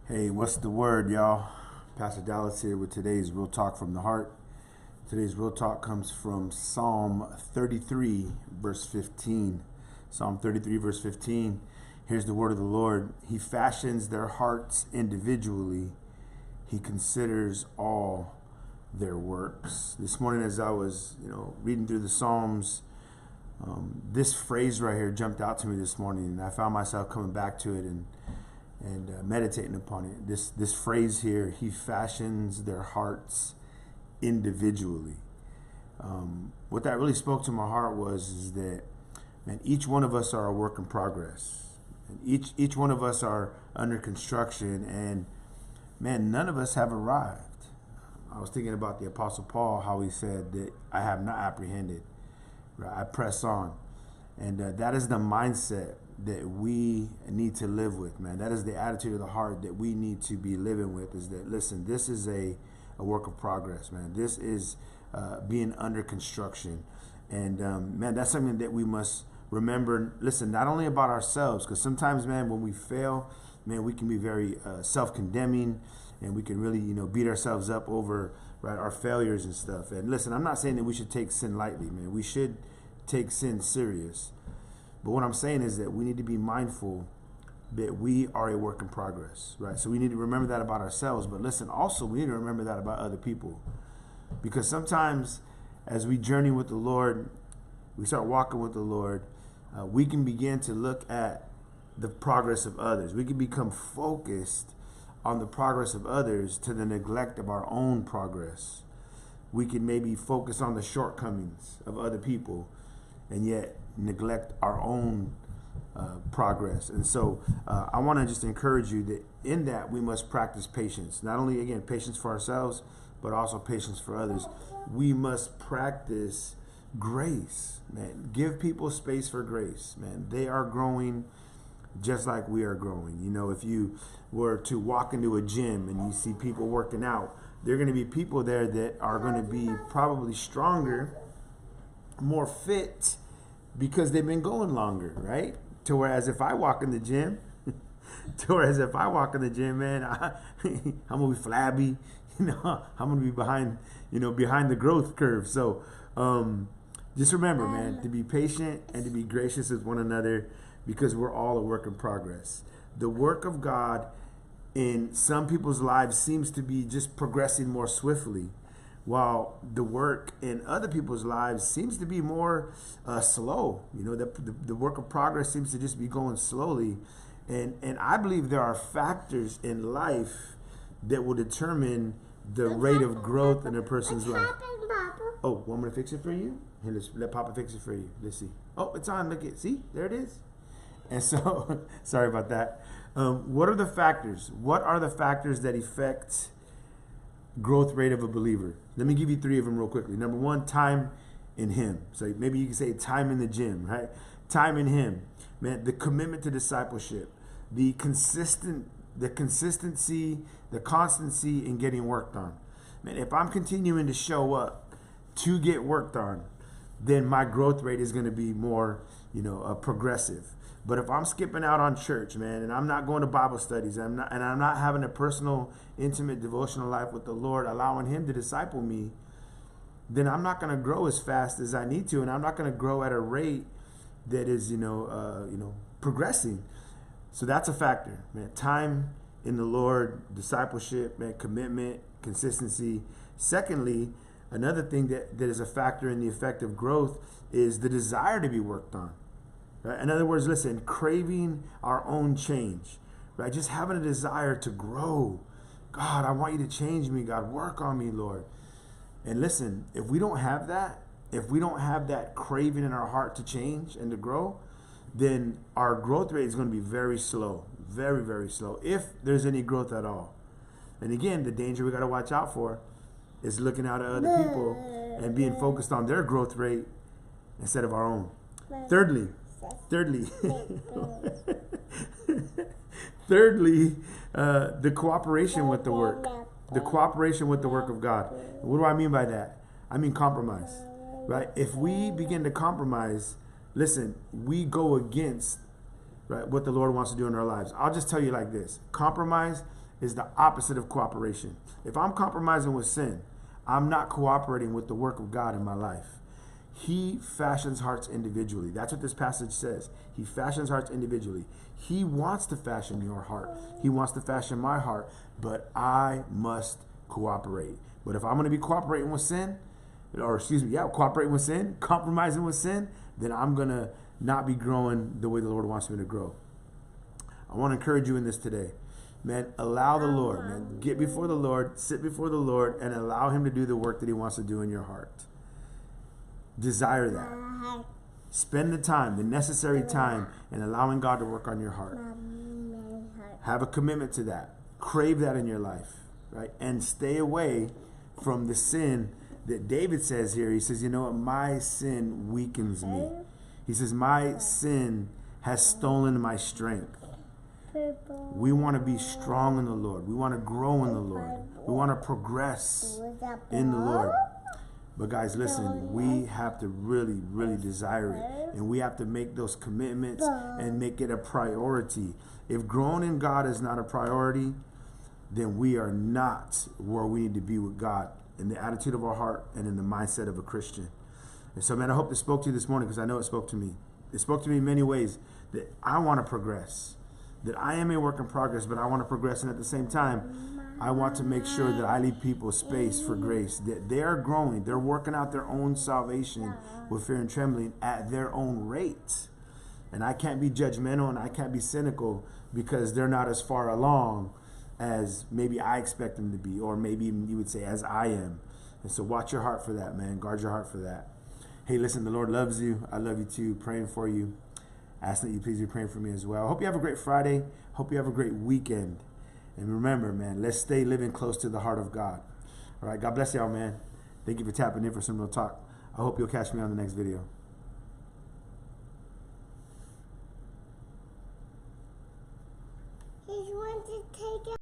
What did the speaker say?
Hey, what's the word, y'all? Pastor Dallas here with today's Real Talk from the Heart. Today's Real Talk comes from Psalm 33, verse 15. Psalm 33, verse 15. Here's the word of the Lord. He fashions their hearts individually. He considers all their works. This morning, as I was, reading through the Psalms, this phrase right here jumped out to me this morning, and I found myself coming back to it and meditating upon it. This phrase here, he fashions their hearts individually. What that really spoke to my heart is that, man, each one of us are a work in progress. And each one of us are under construction, and man, none of us have arrived. I was thinking about the Apostle Paul, how he said that I have not apprehended, right? I press on. And that is the mindset that we need to live with, man. That is the attitude of the heart that we need to be living with, is that, listen, this is a work of progress, man. This is being under construction. And, man, that's something that we must remember, listen, not only about ourselves, because sometimes, man, when we fail, man, we can be very self-condemning, and we can really, beat ourselves up over, right, our failures and stuff. And listen, I'm not saying that we should take sin lightly, man. We should take sin serious. But what I'm saying is that we need to be mindful that we are a work in progress, right? So we need to remember that about ourselves. But listen, also we need to remember that about other people. Because sometimes as we journey with the Lord, we start walking with the Lord, we can begin to look at the progress of others. We can become focused on the progress of others to the neglect of our own progress. We can maybe focus on the shortcomings of other people and yet neglect our own progress. And so I want to just encourage you that in that we must practice patience. Not only, again, patience for ourselves, but also patience for others. We must practice grace, man. Give people space for grace, man. They are growing just like we are growing. If you were to walk into a gym and you see people working out, there are going to be people there that are going to be probably stronger, more fit, because they've been going longer, right? To whereas if I walk in the gym, man, I'm gonna be flabby, I'm gonna be behind the growth curve. So just remember, man, to be patient and to be gracious with one another, because we're all a work in progress. The work of God in some people's lives seems to be just progressing more swiftly, while the work in other people's lives seems to be more slow. The work of progress seems to just be going slowly. And I believe there are factors in life that will determine the rate of growth in a person's life. Oh, want me to fix it for you? Here, let Papa fix it for you. Let's see. Oh, it's on. Look at, see, there it is. And so, sorry about that. What are the factors? What are the factors that affect growth rate of a believer? Let me give you 3 of them real quickly. Number 1, time in Him. So maybe you can say time in the gym, right? Time in Him, man. The commitment to discipleship, the consistency, the constancy in getting work done. Man, if I'm continuing to show up to get work done, then my growth rate is going to be more, progressive. But if I'm skipping out on church, man, and I'm not going to Bible studies, and I'm not having a personal, intimate, devotional life with the Lord, allowing Him to disciple me, then I'm not going to grow as fast as I need to, and I'm not going to grow at a rate that is, progressing. So that's a factor, man. Time in the Lord, discipleship, man, commitment, consistency. Secondly, another thing that is a factor in the effect of growth is the desire to be worked on. Right? In other words, listen, craving our own change, right? Just having a desire to grow. God, I want you to change me. God, work on me, Lord. And listen, if we don't have that craving in our heart to change and to grow, then our growth rate is going to be very slow, very, very slow, if there's any growth at all. And again, the danger we got to watch out for is looking out at other people and being focused on their growth rate instead of our own. Thirdly, the cooperation with the work. The cooperation with the work of God. What do I mean by that? I mean compromise, right? If we begin to compromise, listen, we go against, right, what the Lord wants to do in our lives. I'll just tell you like this. Compromise is the opposite of cooperation. If I'm compromising with sin, I'm not cooperating with the work of God in my life. He fashions hearts individually. That's what this passage says. He fashions hearts individually. He wants to fashion your heart. He wants to fashion my heart, but I must cooperate. But if I'm going to be cooperating with sin, cooperating with sin, compromising with sin, then I'm going to not be growing the way the Lord wants me to grow. I want to encourage you in this today. Man, allow the Lord, man, get before the Lord, sit before the Lord, and allow him to do the work that he wants to do in your heart. Desire that. Spend the time, the necessary time, in allowing God to work on your heart. Have a commitment to that. Crave that in your life, right? And stay away from the sin that David says here. He says, you know what? My sin weakens me. He says, my sin has stolen my strength. We want to be strong in the Lord. We want to grow in the Lord. We want to progress in the Lord. But guys, listen, we have to really, really desire it. And we have to make those commitments and make it a priority. If growing in God is not a priority, then we are not where we need to be with God in the attitude of our heart and in the mindset of a Christian. And so, man, I hope this spoke to you this morning, because I know it spoke to me. It spoke to me in many ways that I want to progress. That I am a work in progress, but I want to progress. And at the same time, I want to make sure that I leave people space for grace. That they are growing. They're working out their own salvation with fear and trembling at their own rate. And I can't be judgmental and I can't be cynical because they're not as far along as maybe I expect them to be, or maybe you would say as I am. And so watch your heart for that, man. Guard your heart for that. Hey, listen, the Lord loves you. I love you too. Praying for you. Ask that you please be praying for me as well. Hope you have a great Friday. Hope you have a great weekend. And remember, man, let's stay living close to the heart of God. All right, God bless y'all, man. Thank you for tapping in for some real talk. I hope you'll catch me on the next video. He's going to take it.